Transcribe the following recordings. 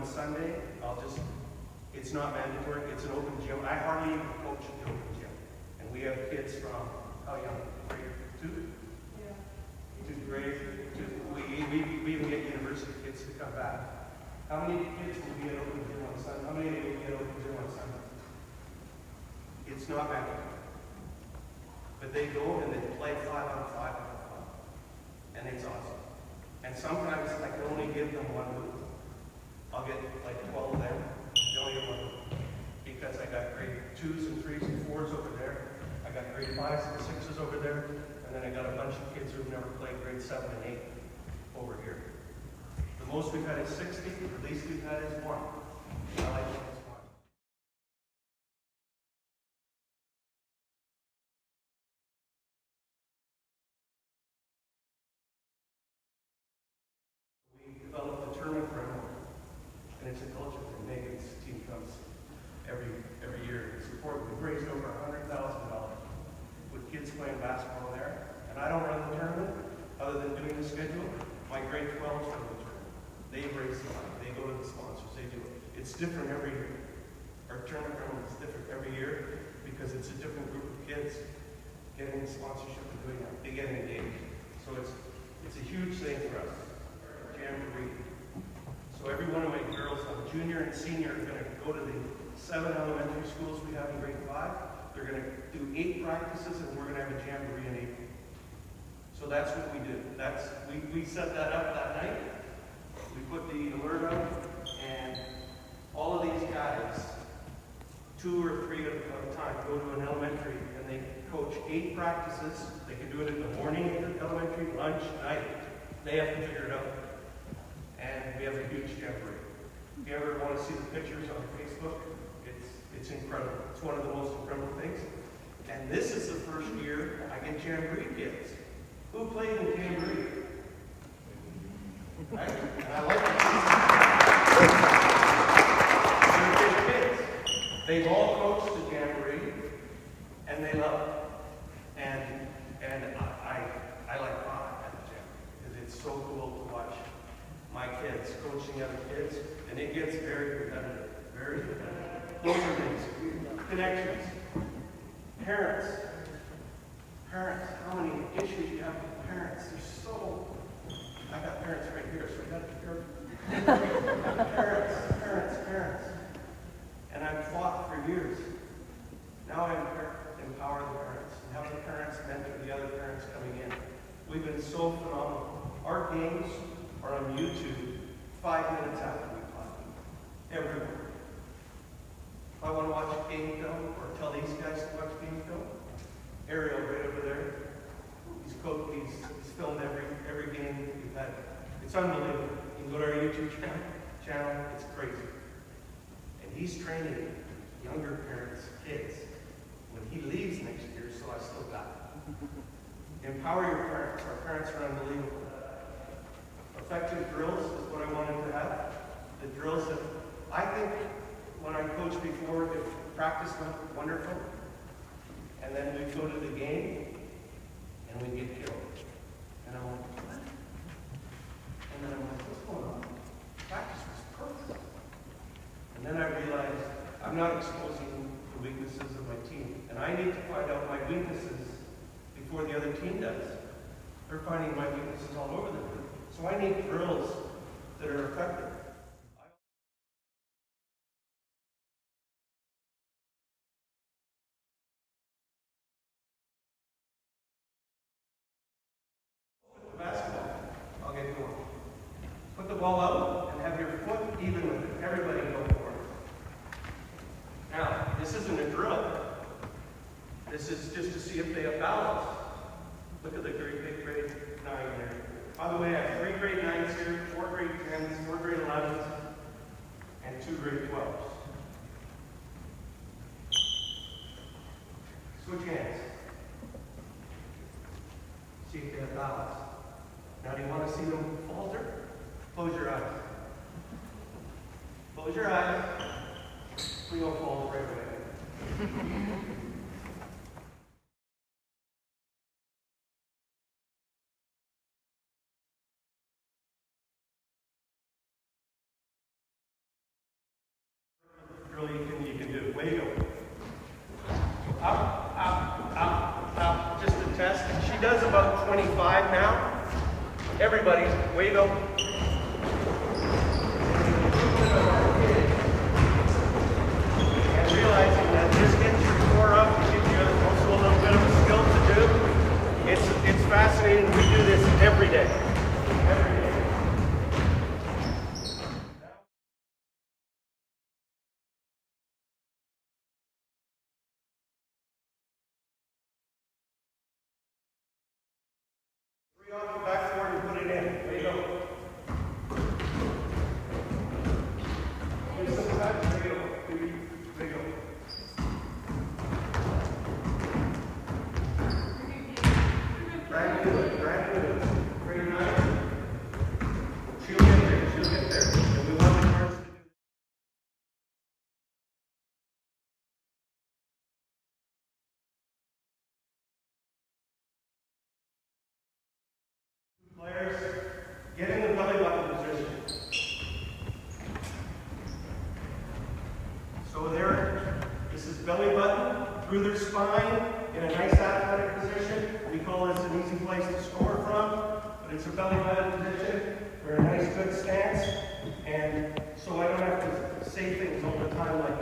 Sunday, it's not mandatory, it's an open gym. I hardly even coach at the open gym. And we have kids from, how young? Grade 2? Yeah. Grade 2. We even get university kids to come back. How many kids will be at open gym on Sunday? How many will be at open gym on Sunday? It's not mandatory. But they go and they play 5 on 5 on 5. And it's awesome. And sometimes I can only give them one move. I'll get like 12 of them. They only get one move. Because I got grade 2s and 3s and 4s over there. I got grade 5s and 6s over there. And then I got a bunch of kids who've never played grade 7 and 8 over here. The most we've had is 60. The least we've had is 1. I like it. Developed a tournament framework, and it's a culture thing. Megan's team comes every year to support. We've raised over $100,000 with kids playing basketball there. And I don't run the tournament other than doing the schedule. My grade 12s run the tournament. They raise the money. They go to the sponsors. They do it. It's different every year. Our tournament framework is different every year because it's a different group of kids getting the sponsorship and doing that. They get engaged. So it's a huge thing for us. Jamboree. So every one of my girls, junior and senior, are going to go to the 7 elementary schools we have in grade 5. They're going to do 8 practices, and we're going to have a jamboree in April. So that's what we do. We set that up that night. We put the alert out, and all of these guys, 2 or 3 at a time, go to an elementary, and they coach 8 practices. They can do it in the morning at elementary, lunch, night. They have to figure it out. And we have a huge jamboree. If you ever want to see the pictures on Facebook, it's incredible. It's one of the most incredible things. And this is the first year I get jamboree kids. Who played in jamboree? Right? And I like it. They're good kids. They've all coached the jamboree, and they love it. And I like fun at the jamboree because it's so cool to watch my kids coaching other kids, and it gets very competitive. Very competitive. Those are things. Connections. Parents. How many issues you have with parents? I got parents right here, so I got to be careful. Parents. And I've fought for years. Now I empower the parents and have the parents mentor the other parents coming in. We've been so phenomenal. Our games are on YouTube 5 minutes after we play. Everywhere. If I want to watch a game film or tell these guys to watch game film, Ariel right over there, he's filmed every game we've had. It's unbelievable. You can go to our YouTube channel, it's crazy. And he's training younger parents, kids, when he leaves next year, so I still got it. Empower your parents. Our parents are unbelievable. Effective drills is what I wanted to have. The drills that I think when I coached before, the practice went wonderful. And then we go to the game and we get killed. And I'm like, what? And then I'm like, what's going on? Practice was perfect. And then I realized I'm not exposing the weaknesses of my team. And I need to find out my weaknesses before the other team does. They're finding my weaknesses all over the place. So I need drills that are effective. With the basketball, I'll get going. Put the ball out and have your foot even with it. Everybody go for it. Now, this isn't a drill. This is just to see if they have balance. Look at the grade 9 there. By the way, I have 3 grade 9s here, 4 grade 10s, 4 grade 11s, and 2 grade 12s. Switch hands. See if they have balance. Now, do you want to see them falter? Close your eyes. Close your eyes. We don't fall right away. 25 now. Everybody, way to go. And realizing that this gets your core up, it gives you also a little bit of a skill to do. It's fascinating. We do this every day. Every day. Three off the backboard and put it in. There you go. Do some touch. There you go. There you go. Try to do it. Try to do it. Very nice. She'll get there. She'll get there. And we want the girls to do players, get in the belly button position. So there, this is belly button through their spine in a nice athletic position. We call this an easy place to score from, but it's a belly button position for a nice good stance. And so I don't have to say things all the time like,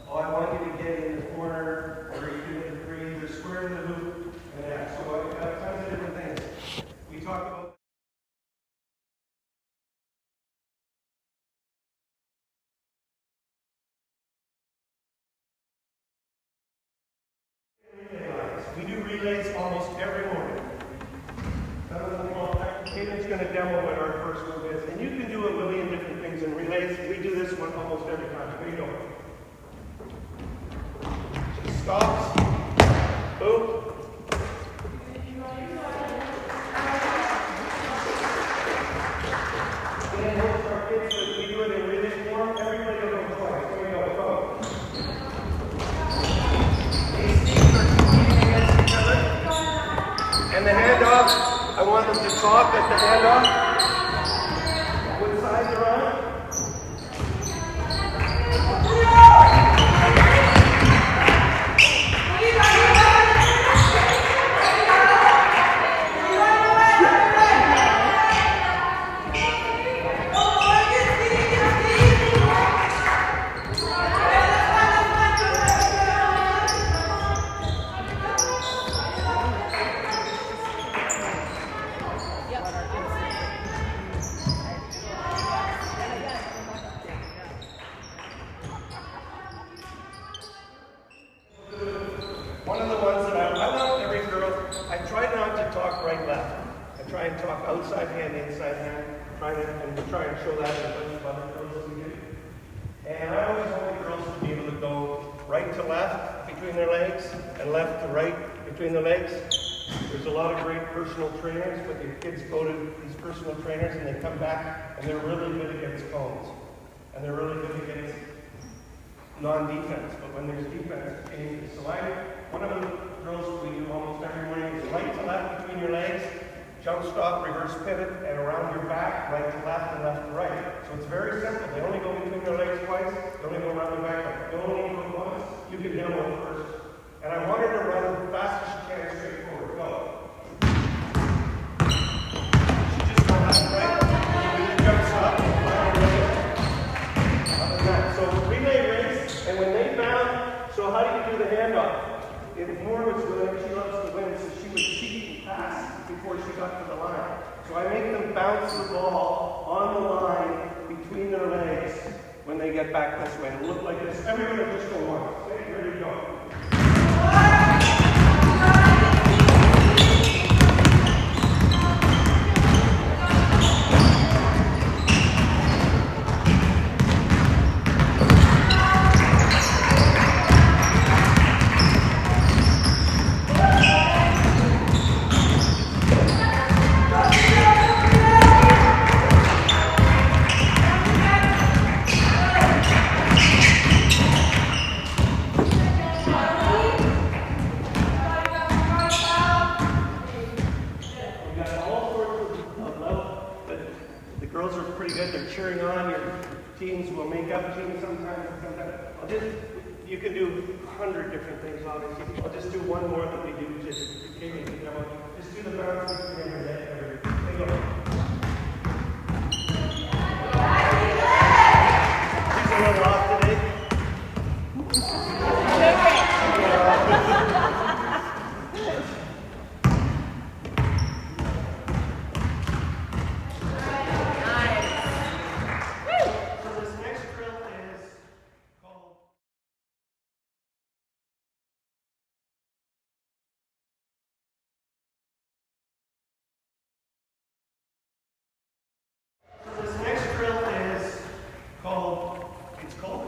oh, I want you to get in the corner, or you do the three, or square in the hoop, and that. So I've got tons of different things. We talk about we do relays almost every morning. Caden's going to demo what our first move is. And you can do a million different things in relays. We do this one almost every time. Here you go. She stops. Boom. And most of our kids, we do it in relay form. Everybody will go twice. Here we go. Go. And the handoff, I want them to talk at the handoff. What side they're on? One of the ones that I love every girl, I try not to talk right left. I try and talk outside hand, inside hand, try and show that in a bunch of other girls that we do. And I always want the girls to be able to go right to left between their legs and left to right between their legs. There's a lot of great personal trainers, but the kids go to these personal trainers and they come back and they're really good against cones. And they're really good against non-defense, but when there's defense, it changes. So one of the drills we do almost every morning is right to left between your legs, jump stop, reverse pivot, and around your back, right to left and left to right. So it's very simple. They only go between their legs twice, they only go around the back. They only go once, you can demo it first. And I want her to run as fast as she can, straight forward. Go. She just go left, right. You do the jump stop, other than that. So relay race, and when they bound, so how do you do the handoff? If Nora was doing it, she loves to win, so she would cheat and pass before she got to the line. So I make them bounce the ball on the line between their legs when they get back this way. It'll look like this. Everybody just go once. Okay, ready to go. Cheering on, your teams will make up teams sometimes. You can do 100 different things, obviously. I'll just do one more that we do just Just do the bounce between your head every. There you go. He's a little off today.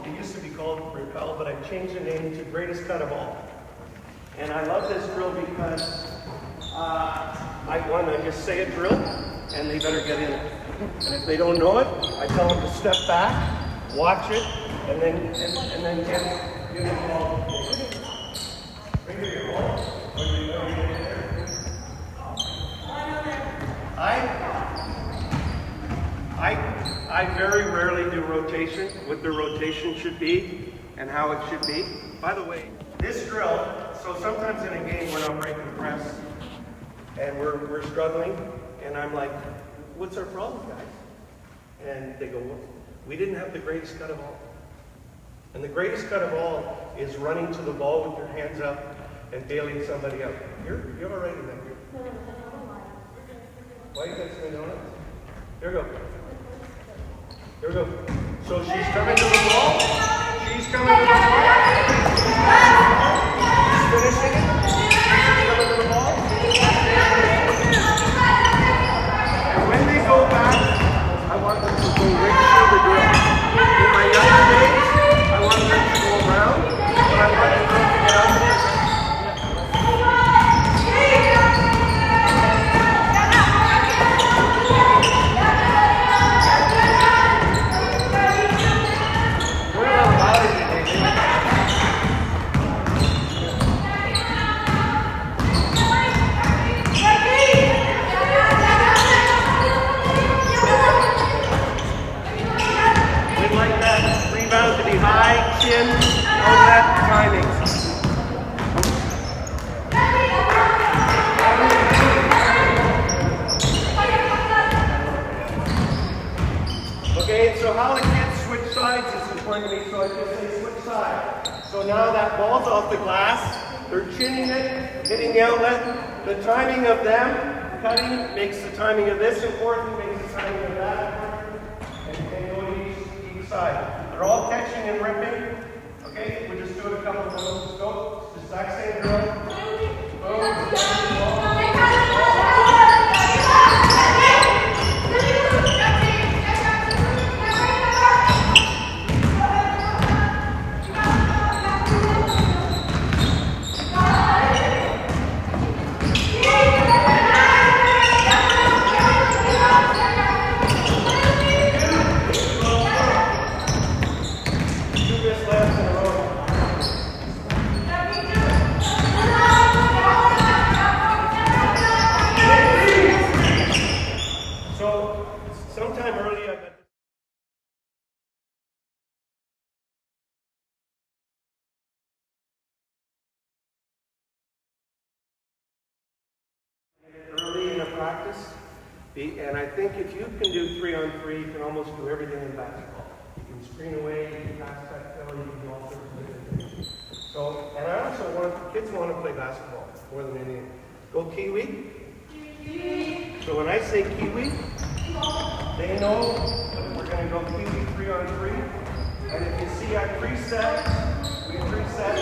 It used to be called Repel, but I've changed the name to Greatest Cut of All. And I love this drill because I just say a drill, and they better get in it. And if they don't know it, I tell them to step back, watch it, and then get involved. Bring it your home. I very rarely do rotation, what the rotation should be and how it should be. By the way, this drill, so sometimes in a game we're not breaking press and we're struggling, and I'm like, what's our problem, guys? And they go, well, we didn't have the greatest cut of all. And the greatest cut of all is running to the ball with your hands up and bailing somebody out. You're all right in that group. Why you guys doing donuts? Here we go. Here we go. So she's coming to the ball. She's coming to the ball. She's finishing it. She's coming to the ball. And when they go back, I want them to go right through the drill. In my younger days, I wanted them to go around, but I wanted them to get out there. To be high, chin, all that timing. Okay, so how the kids switch sides is important to me, so I just say switch side. So now that ball's off the glass, they're chinning it, hitting the outlet. The timing of them cutting makes the timing of this important, makes the timing of that important, and go to each side. They're all catching and ripping. Okay, we just do it a couple of times. Just go. It's the exact same drill. Boom. Practice, and I think if you can do 3-on-3, you can almost do everything in basketball. You can screen away, you can pass back fill, you can do all sorts of different things. So, and I also want, kids want to play basketball more than anything. Go Kiwi. Kiwi. So when I say Kiwi, they know that we're going to go Kiwi 3-on-3. And if you see our 3 sets, we have 3 sets.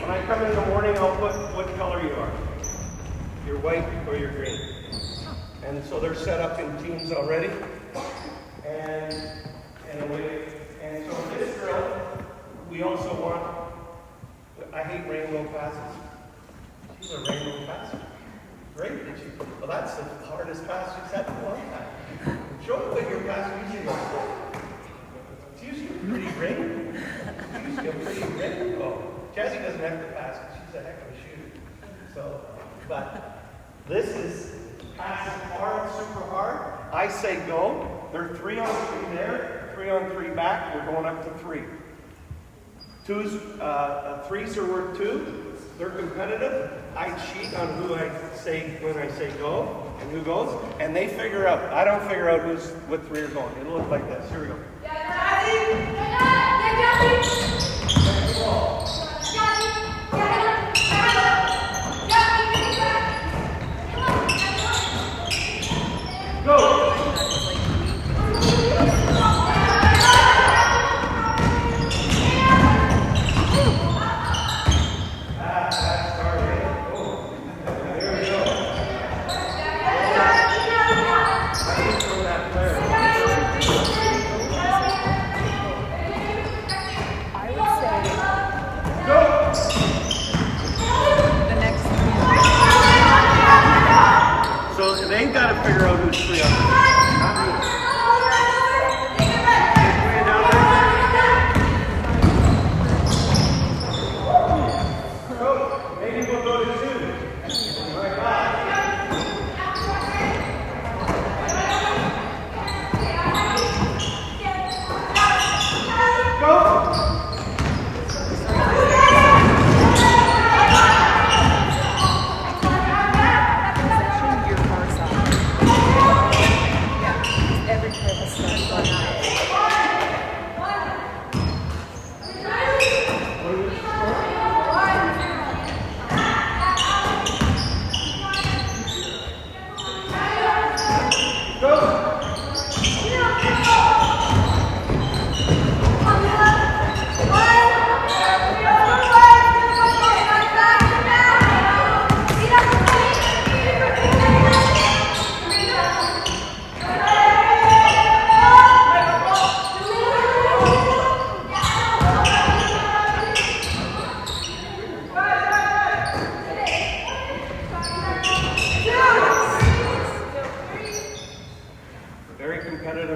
When I come in the morning, I'll put what color you are. You're white or you're green. And so they're set up in teams already. And so this drill, we also want, I hate rainbow passes. She's a rainbow passer. Great, did you? Well, that's the hardest pass she's had in a long time. Show me what your pass usually looks like. It's usually a pretty ring. It's usually a pretty ring. Oh, Jazzy doesn't have to pass because she's a heck of a shooter. So, but this is passing hard, super hard. I say go. They're 3-on-3 there, 3-on-3 back. We're going up to 3. Threes are worth 2. They're competitive. I cheat on who I say when I say go and who goes, and they figure out. I don't figure out who's what three are going. It'll look like this. Here we go. Go! They've got to figure out who's free on this. Go. Maybe we'll go to two. All right, bye. Go.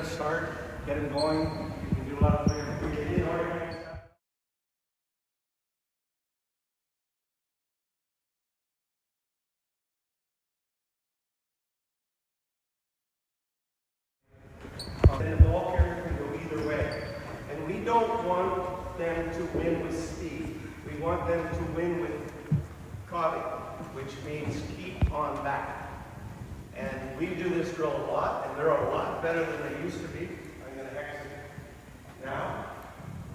Start, get him going. You can do a lot of things. And the ball carrier can go either way. And we don't want them to win with speed. We want them to win with cobbing, which means keep on back. And we do this drill a lot, and they're a lot better than they used to be. I'm going to exit now,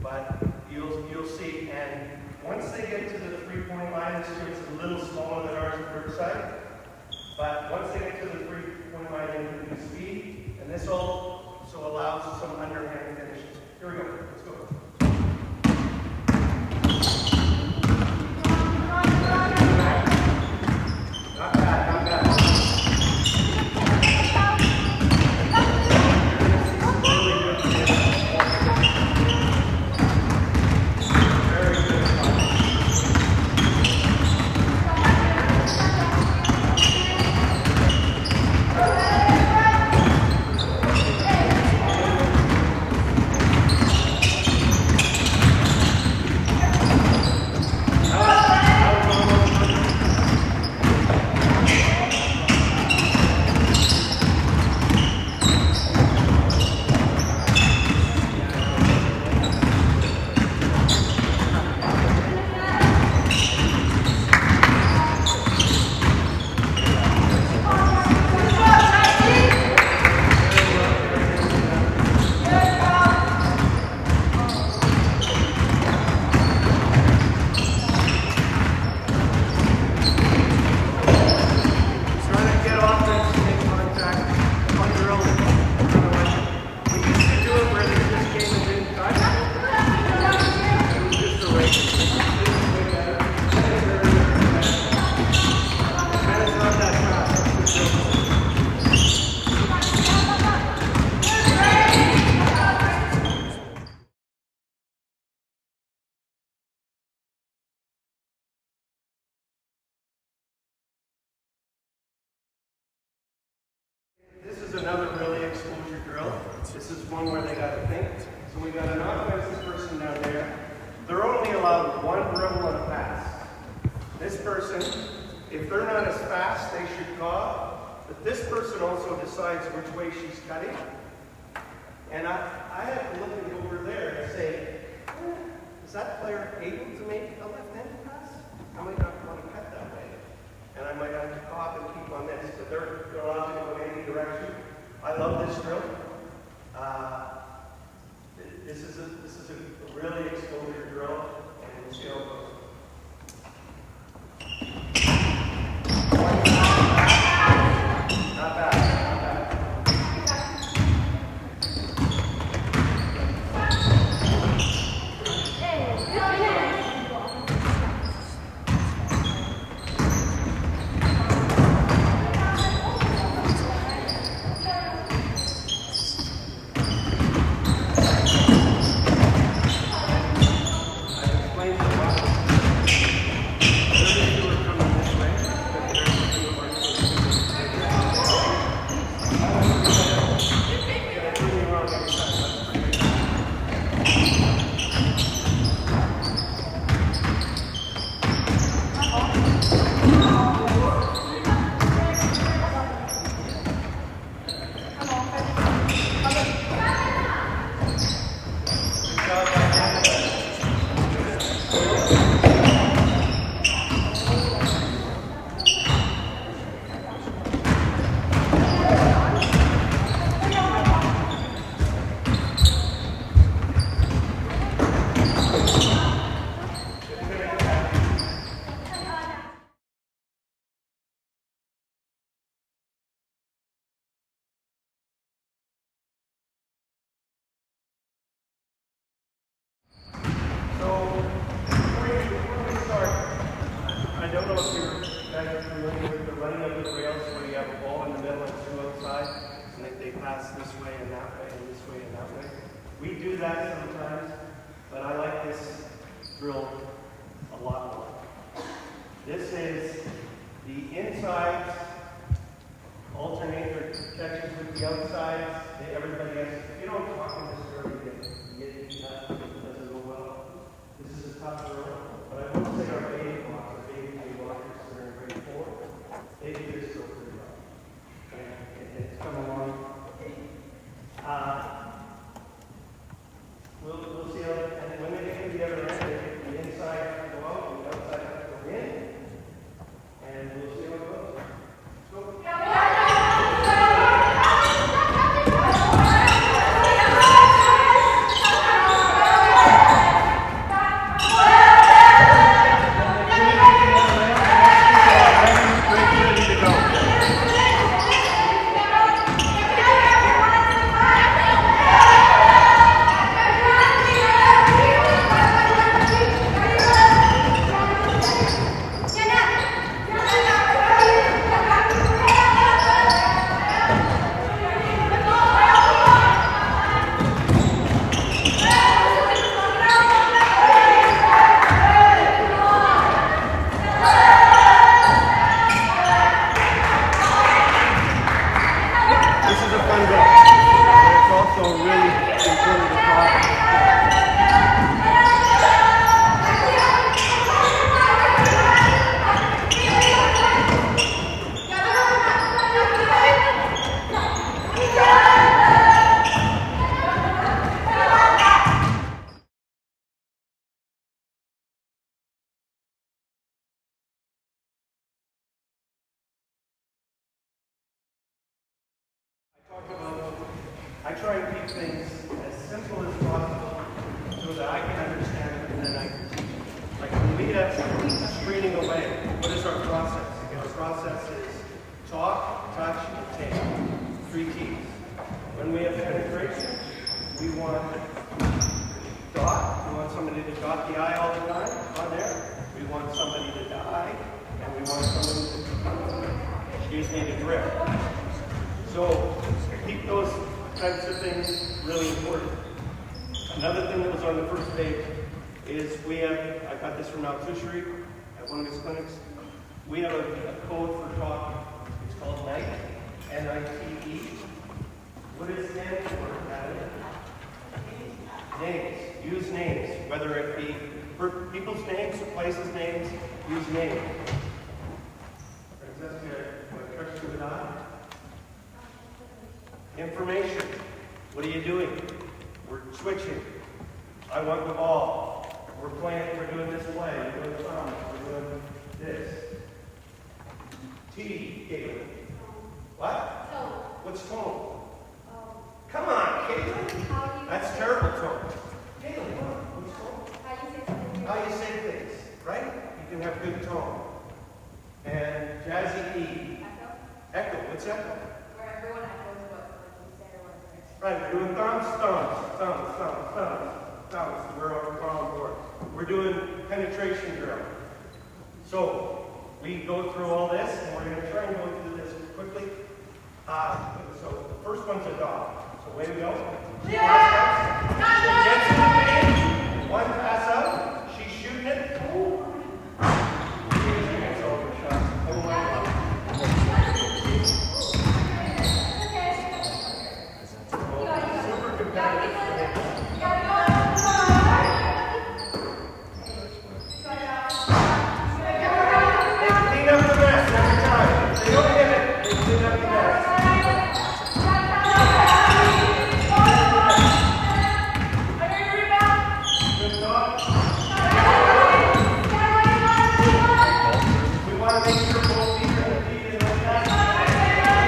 but you'll see. And once they get to the three-point line, this year it's a little smaller than ours at Riverside. But once they get to the three-point line, they can do speed, and this also allows some underhand finishes. Here we go. Let's go. Not bad, not bad. Another really exposure drill. This is one where they got to think. So we got an offensive person down there. They're only allowed one dribble and a pass. This person, if they're not as fast, they should call. But this person also decides which way she's cutting. And I have to look over there and say, is that player able to make a left-handed pass? I might not want to cut that way. might have to cough and keep on this, but they're allowed to go in any direction. I love this drill. This is a really exposure drill, and we'll see how it goes. Not bad. We do that sometimes, but I like this drill a lot more. This is the insides alternate their catches with the outsides. Everybody else, if you don't talk in this drill, it doesn't go well. This is a tough drill, but I will say our baby blockers that are in grade 4, they do this drill pretty well. And it's come along. We'll see how, and when they get to the other end, the inside has to go out, and the outside has to go in, and we'll see how it goes. So, I try and keep things as simple as possible so that I can understand it and then I can teach it. Like when we get screening away, what is our process? Our process is talk, touch, and take. 3 keys. When we have penetration, we want dot. We want somebody to dot the eye all the time on there. We want somebody to die, and we want somebody to drift. So keep those types of things really important. Another thing that was on the first page is I got this from Al Tushery at one of his clinics. We have a code for talking. It's called NITE, N-I-T-E. What does it stand for, Adam? Names. Use names, whether it be for people's names or places' names, use names. Information. What are you doing? We're switching. I want the ball. We're playing, we're doing this play, we're doing some, we're doing this. T, Caitlin. What? Tone. What's tone? Come on, Caitlin. That's terrible tone. Caitlin, come on. What's tone? How you say things, right? You can have good tone. And Jazzy E. Echo. Echo. What's echo? Where everyone echoes what you say or what you say. Right, we're doing thumbs, thumbs, thumbs, thumbs, thumbs, thumbs. We're on board. We're doing penetration drill. So we go through all this, and we're going to try and go through this quickly. So the first one's a dog. So away we go. Yeah! Gets in the paint. One pass out. She's shooting it. It's over. Oh my God. Super competitive. Clean up the mess every time. If they don't get it, they clean up the mess. Good dog. We want to make sure both feet are in the feet and like that.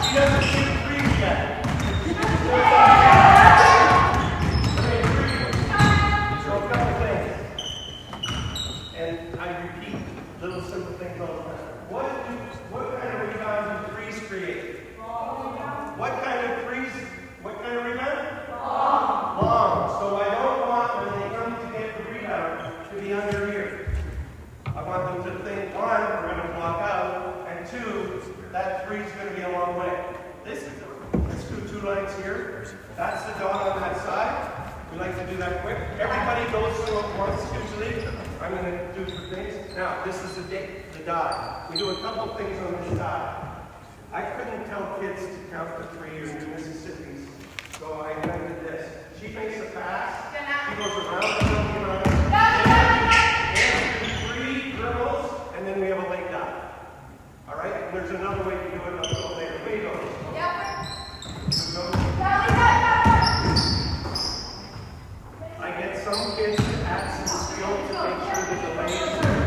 She doesn't shoot threes yet. So a couple things. And I repeat little simple things all the time. What kind of rebounds do threes create? What kind of rebound? Long. So I don't want when they come to get the rebound to be under here. I want them to think, one, we're going to block out, and two, that three's going to be a long way. Let's do 2 lines here. That's the dog on that side. We like to do that quick. Everybody goes through it once usually. I'm going to do some things. Now, this is the die. We do a couple things on this die. I couldn't tell kids to count to 3 or New Mississippi's, so I invented this. She makes a pass. She goes around the building around. And 3 dribbles, and then we have a late die. All right? And there's another way to do it. I'll go later. Way to go. I get some kids to add some skill to make sure that the lane is there.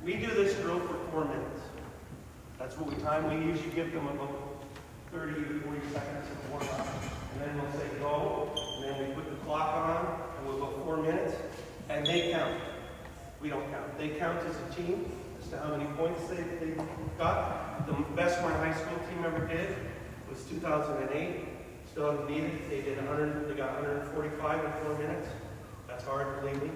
We do this drill for 4 minutes. That's what we usually give them about 30 to 40 seconds of warm up. And then we'll say go, and then we put the clock on, and we'll go 4 minutes, and they count. We don't count. They count as a team, as to how many points they got. The best my high school team ever did was 2008. Still haven't beat it. They got 145 in 4 minutes. That's hard, believe me.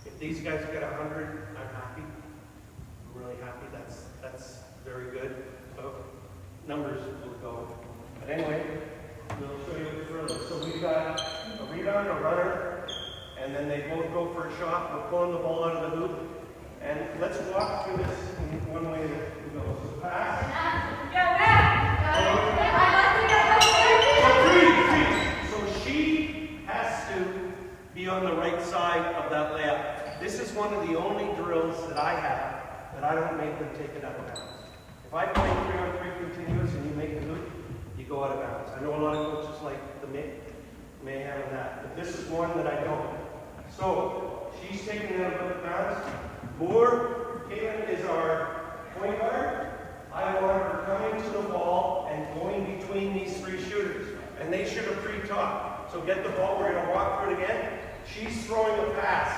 If these guys get 100, I'm happy. I'm really happy. That's very good. So numbers will go. But anyway, we'll show you the drill is. So we've got a rebound, a runner, and then they both go for a shot. We're pulling the ball out of the hoop. And let's walk through this in one way that we go. So pass. So she has to be on the right side of that layup. This is one of the only drills that I have that I don't make them take it out of bounds. If I play 3-on-3 continuous and you make the hoop, you go out of bounds. I know a lot of coaches like the may have that, but this is one that I don't. So she's taking it out of bounds. Caitlin is our point guard. I want her coming to the ball and going between these three shooters. And they shoot a pre-top. So get the ball, we're going to walk through it again. She's throwing a pass.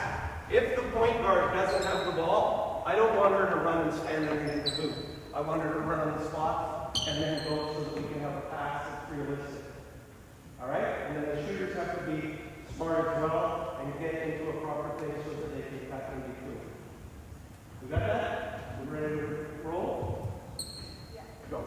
If the point guard doesn't have the ball, I don't want her to run and stand underneath the hoop. I want her to run on the spot and then go so that we can have a pass that's realistic. Alright? And then the shooters have to be smart as well and get into a proper place so that they can cut in between. We got that? We ready to roll? Yeah. Go.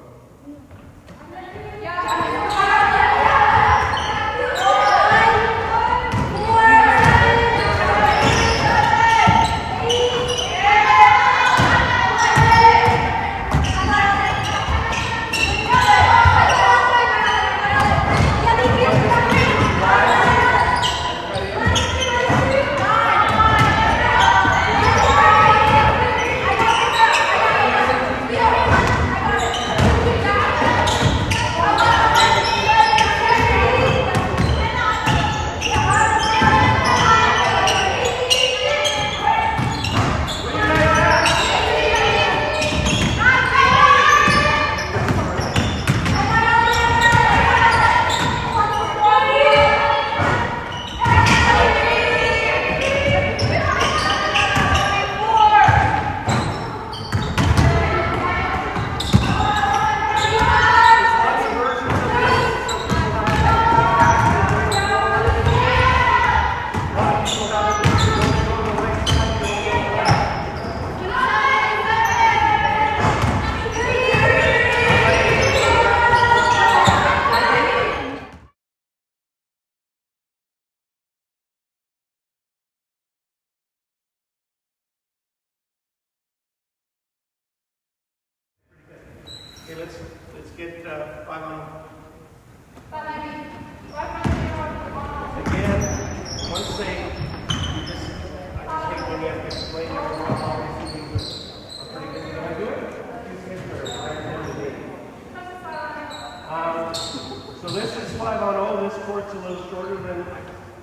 Okay, let's get 5 on. Again, once I just hate when you have to explain everyone how these things are pretty good. Can I do it? So this is 5 on 0. This court's a little shorter than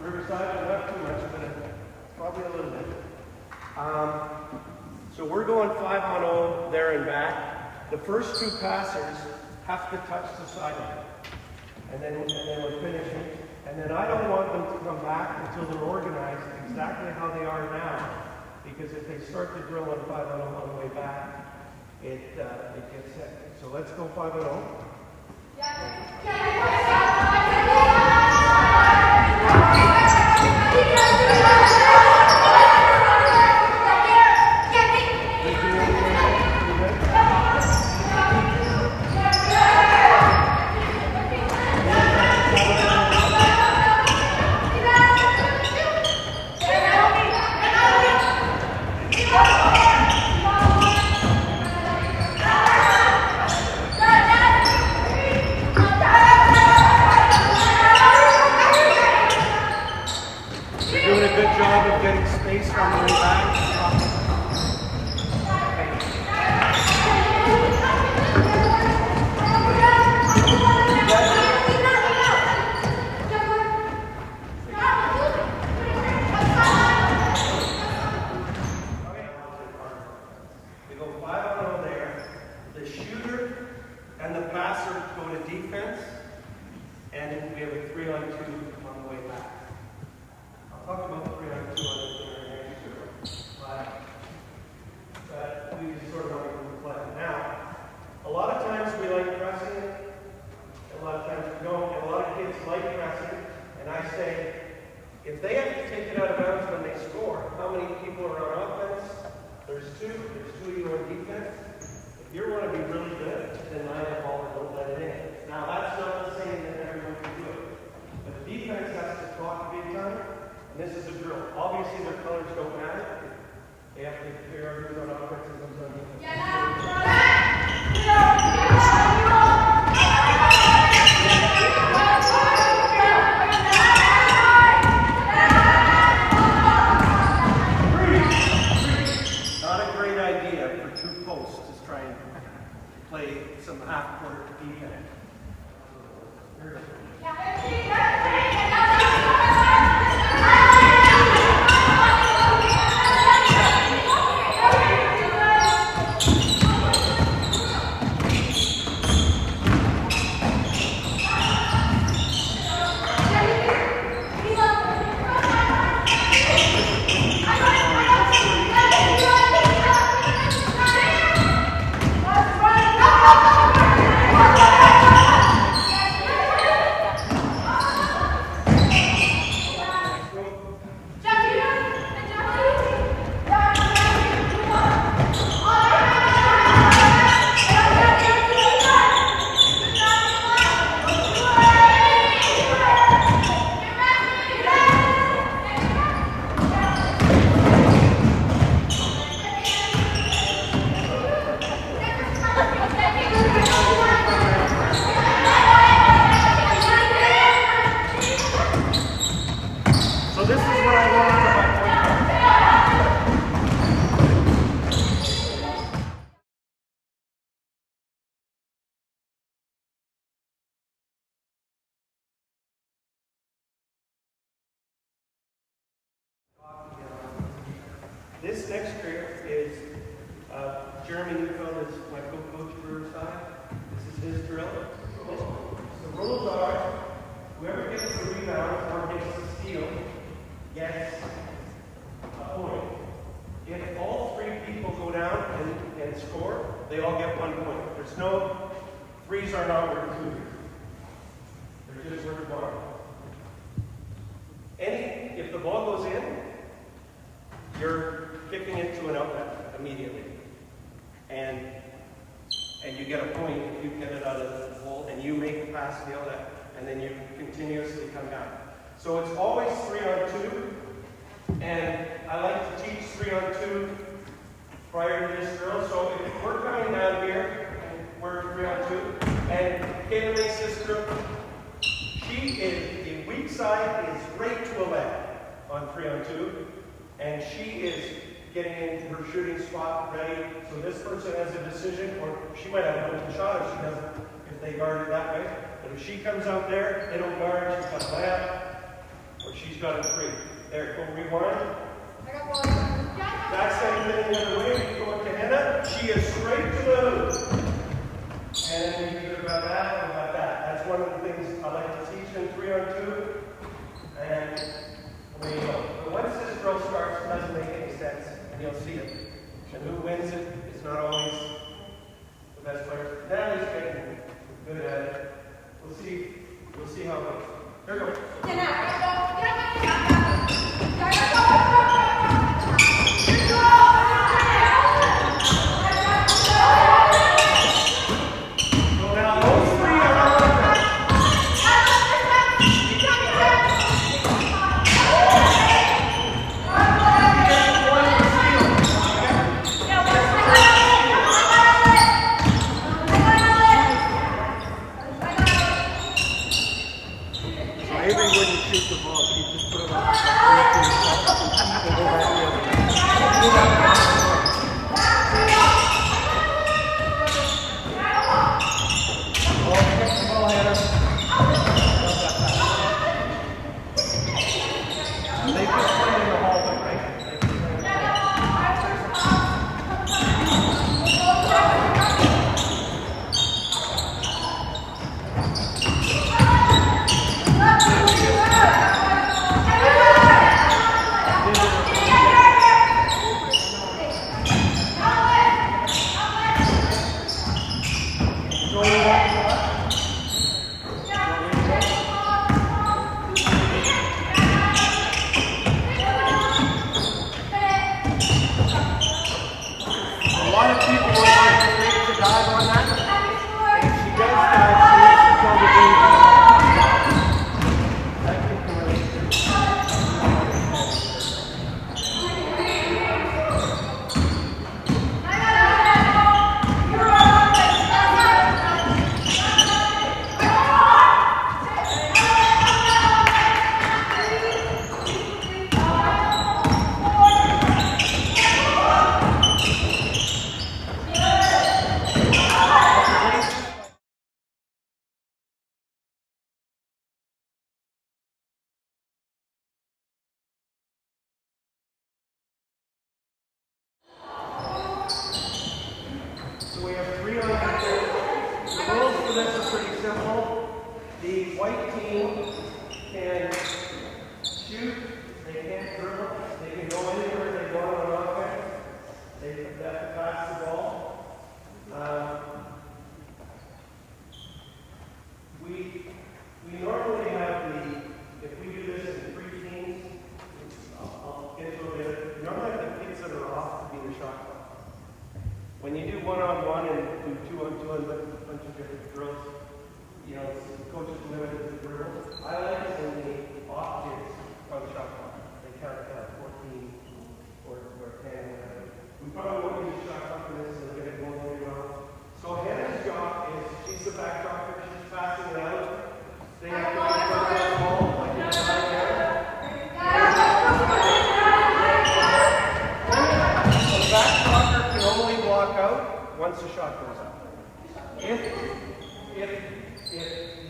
Riverside, but not too much, but it's probably a little bit. So we're going 5 on 0 there and back. The first two passers have to touch the sideline. And then we're finishing. And then I don't want them to come back until they're organized exactly how they are now. Because if they start to drill on 5 on 0 on the way back, it gets hectic. So let's go 5 on 0. people are on offense. There's two of you on defense. If you want to be really good, then line the ball and don't let it in. Now that's not saying that everyone can do it. But the defense has to talk big time, and this is a drill. Obviously their colors don't matter. They have to figure out who's on offense and who's on defense. Play some half-court defense. This next trick is Jeremy Newfield is my co-coach for Riverside. This is his drill. The rules are whoever gets the rebound or gets the steal gets a point. If all three people go down and score, they all get 1 point. There's no threes are not worth 2. They're just worth 1. If the ball goes in, you're kicking it to an outlet immediately. And you get a point if you get it out of the hole and you make the pass to the outlet, and then you continuously come down. So it's always 3-on-2, and I like to teach 3-on-2 prior to this drill. So if we're coming down here, and we're 3-on-2, and Kayla makes this drill, the weak side is right to a left on 3-on-2, and she is getting into her shooting spot ready. So this person has a decision, or she might have an open shot if she doesn't, if they guard it that way. But if she comes out there, they don't guard, she's got a layup, or she's got a 3. There, go rewind. That's same thing the other way. You go up to Hannah, she is straight to the hoop. And then you either got that or got that. That's one of the things I like to teach in 3-on-2. And away you go. But once this drill starts, it doesn't make any sense, and you'll see it. And who wins it is not always the best player. Natalie's getting good at it. We'll see how it goes. Here we go. simple. The white team can shoot, they can't dribble, they can go anywhere they want on offense. They have to pass the ball. We normally have if we do this in 3 teams, I'll get into a bit. We normally have the kids that are off to be the shot clock. When you do 1-on-1 and do 2-on-2 and a bunch of different drills, you know, the coaches limited to the dribble. I like it when the off kids are the shot clock. They count down 14 or 10 or whatever. We probably won't use the shot clock for this, so they'll get it going really well. So Hannah's job is, she's the back dropper, she's passing it out. They have to make the ball like it's not there. So the back dropper can only block out once the shot goes up. If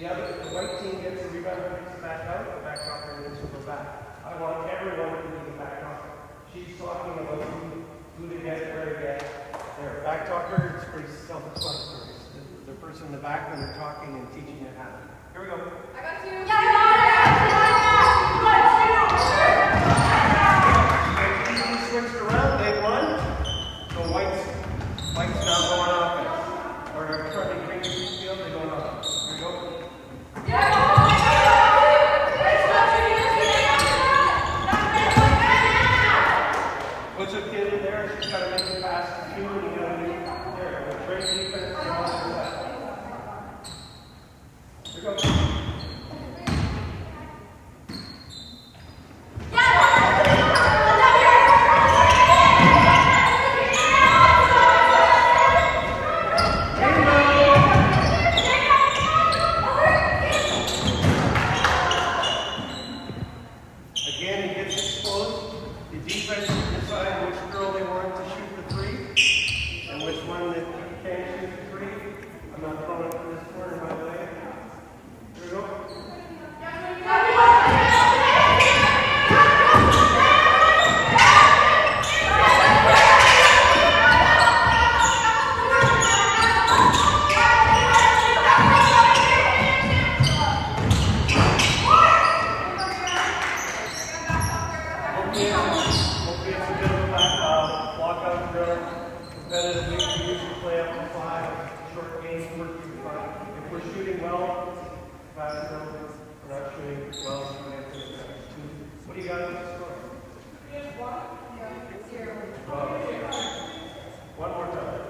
the white team gets the rebound and takes it back out, the back dropper needs to go back. I want everyone to be the back dropper. She's talking about who to get, where to get. There, back talker, it's pretty self-explanatory. The person in the back when they're talking and teaching you how. Here we go. I got you. Easily switched around, they won. So white's now going offense. Or trying to bring the field, they go on offense. Here we go. Puts a kid in there, she's got to make the pass to you, and you got to do there. With great defense, and all that. Here we go. Again, he gets exposed. The defense will decide which girl they want to shoot the 3 and which one that can't shoot the 3. I'm not throwing it to this corner, by the way. Here we go. Hopefully it's a bit of a lockout drill. Competitively, we usually play up to 5. Short games, work through 5. If we're shooting well, pass it over. If we're not shooting well, so we have to make it 2. What do you got in the score? 0. One more time.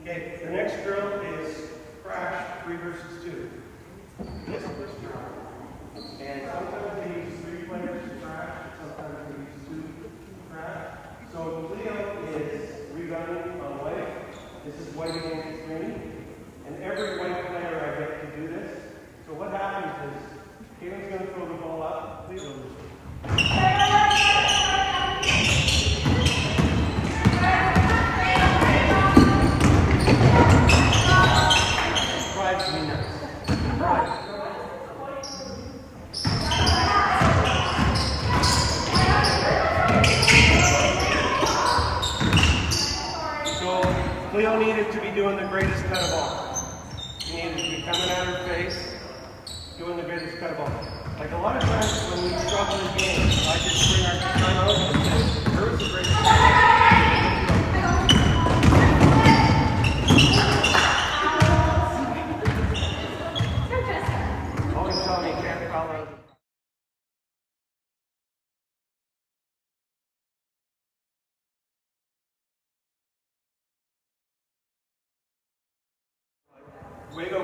Okay, the next drill is crash 3 versus 2. This first drill. And sometimes they use 3 players to crash, sometimes they use 2 to crash. So Cleo is rebounding on white. This is white against green. And every white player I get to do this. So what happens is, Caitlin's going to throw the ball up, Cleo will drives me nuts. So Cleo needed to be doing the greatest cut of all. She needed to be coming at her face, doing the greatest cut of all. Like a lot of times when we struggle in games, I just bring our time out and say, "Where's the greatest cut of all?" Always tell me you can't call out. Way to go.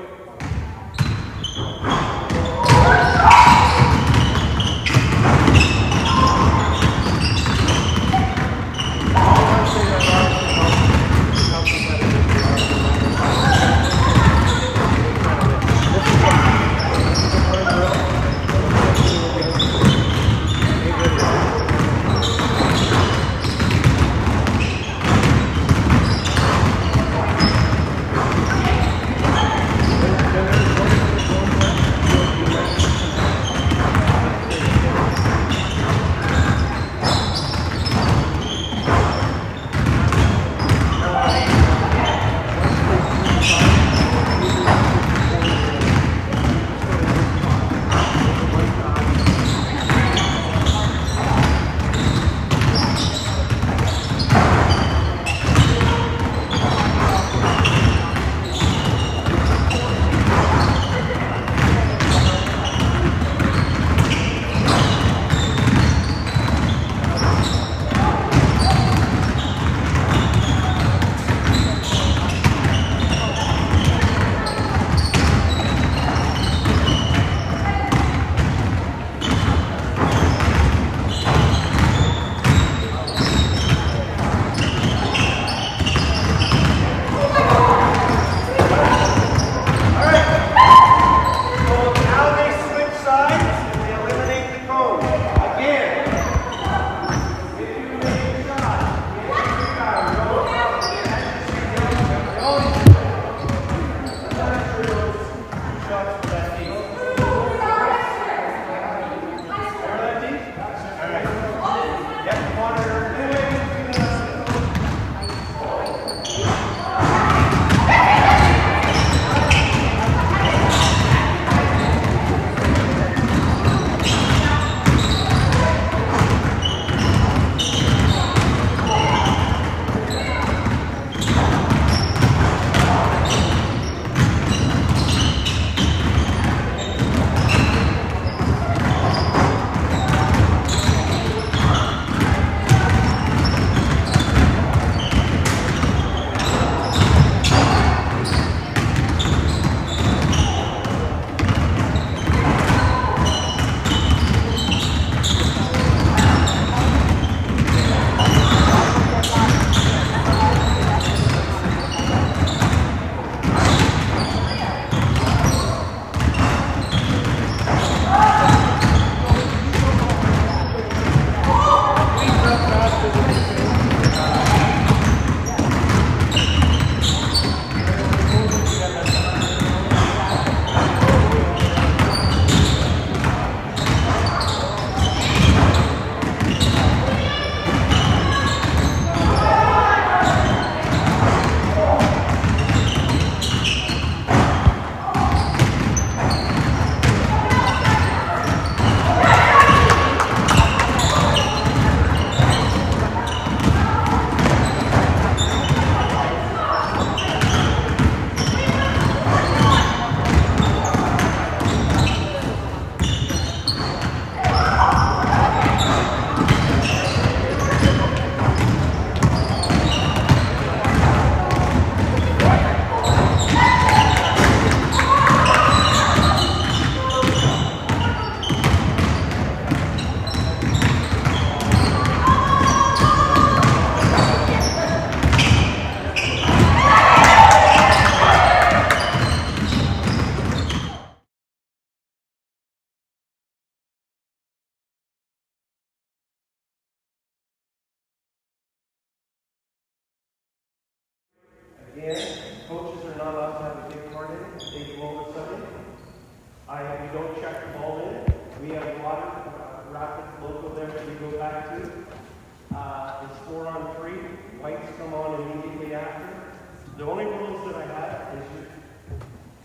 The only rules that I have is you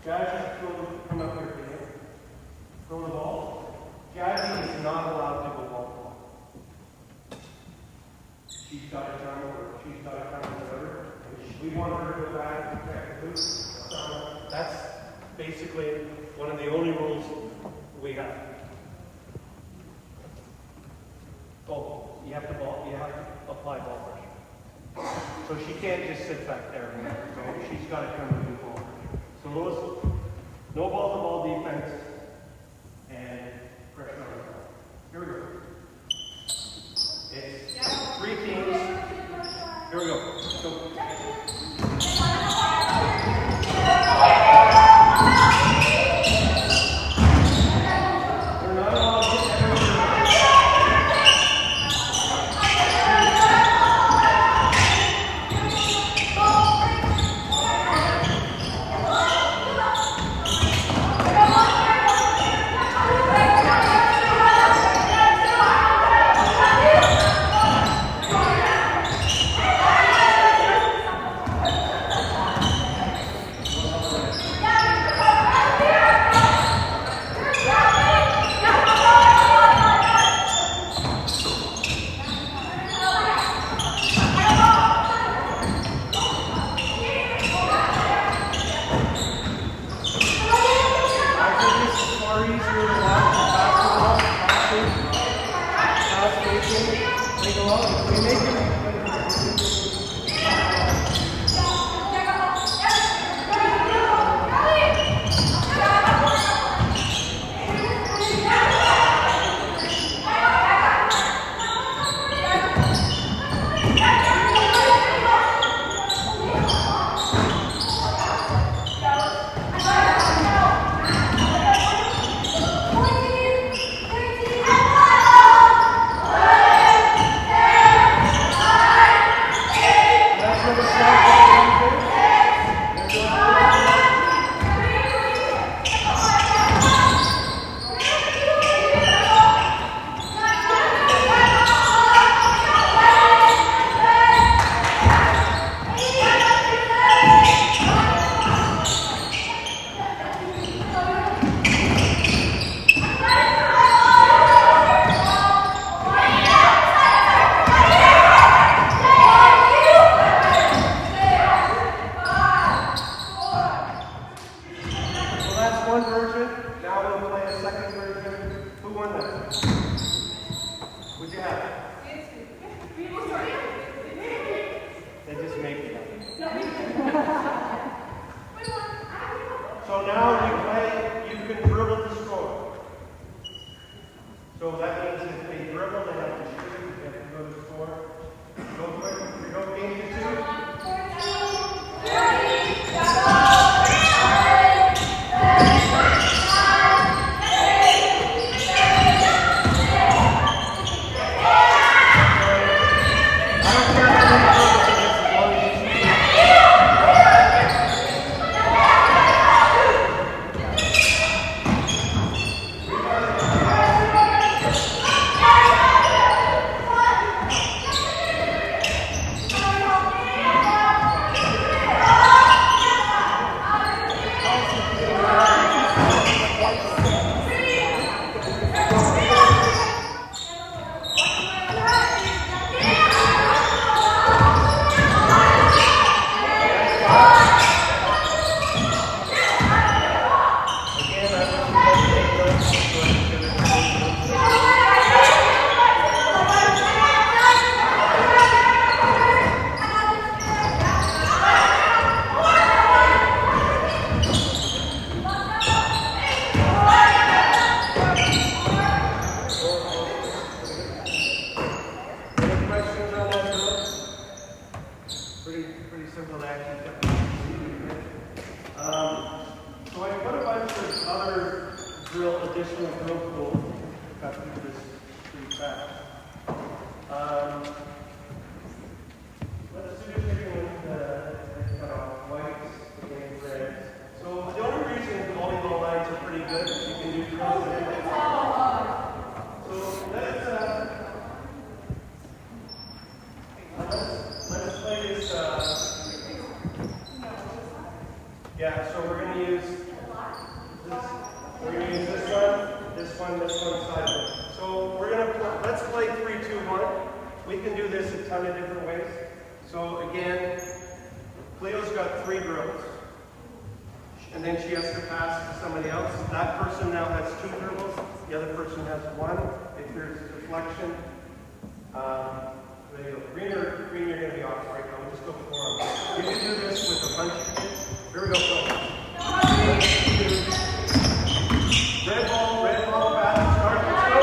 guys just come up here together, throw the ball. Jackie is not allowed to go ball. She's got a time or she's got a time or whatever. We want her to go back and check the boots. That's basically one of the only rules we have. Oh, you have to apply ball pressure. So she can't just sit back there. So she's got to come and do ball pressure. So Lois, no ball-to-ball defense and pressure on the ball. Here we go. It's 3 teams. Here we go. So, We're going to use this one, sideline. So we're going to, let's play 3, 2, 1. We can do this a ton of different ways. So again, Cleo's got 3 drills. And then she has to pass to somebody else. That person now has 2 dribbles. The other person has 1. If there's a deflection, there you go. Green, you're going to be off right now. We'll just go for them. You can do this with a bunch of kids. Here we go, Phil. Red ball, pass, start, let's go.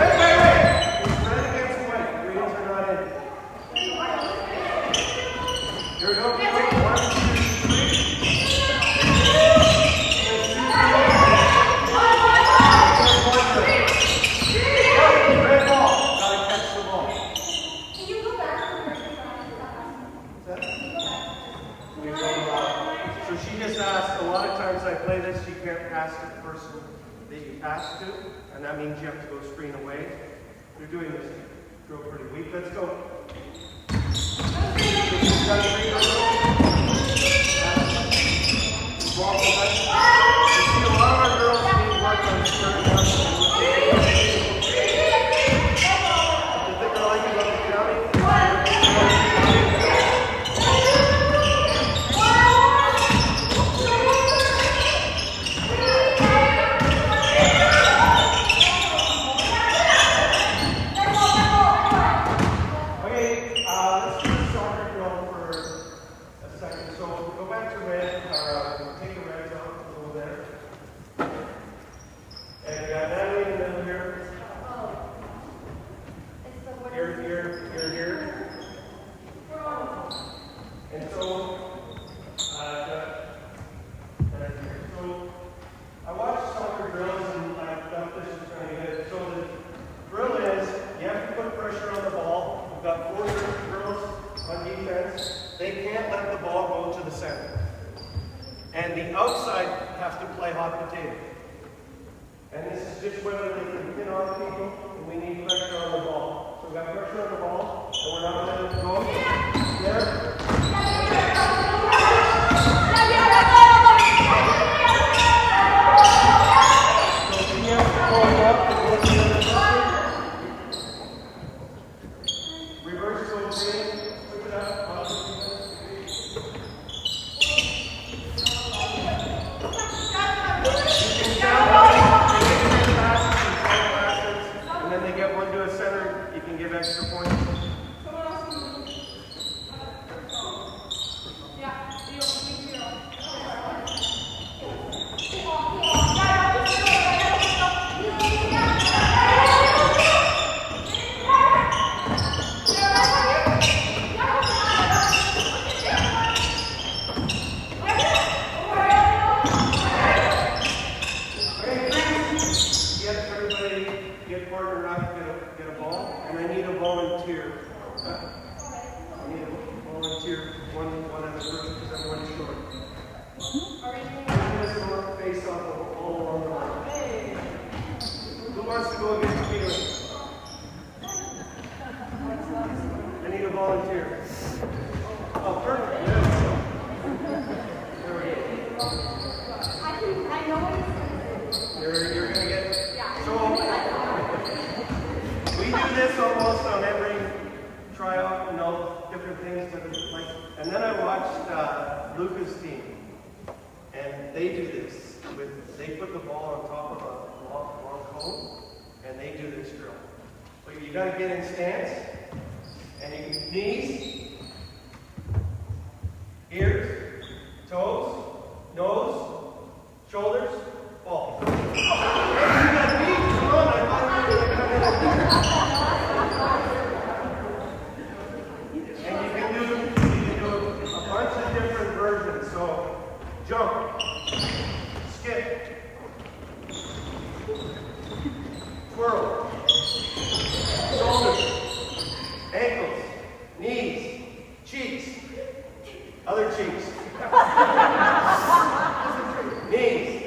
Wait. It's red against white. Greens are not in. Here we go. Quick. 1, 2, 3. Red ball. Gotta catch the ball. Can you go back to the person So she just asked, a lot of times I play this, you can't pass to the person that you pass to, and that means you have to go screen away. You're doing this drill pretty weak. Let's go. Ball behind. You see a lot of our girls need work on starting up. You think I like you about the county? And the outside have to play hot potato. And this is just whether they can pin on people, and we need pressure on the ball. So we've got pressure on the ball, and we're not letting it go. There. So we have to pull it up and go to the other side. Reverse so green. Put it up. And then they get one to a center, you can give extra points. You got to get in stance, and you can knees, ears, toes, nose, shoulders, ball. Hey, you got knees, come on, I thought you were going to come in. And you can do a bunch of different versions. So, jump, skip, twirl. Shoulders, ankles, knees, cheeks, other cheeks, knees,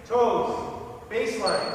toes, baseline.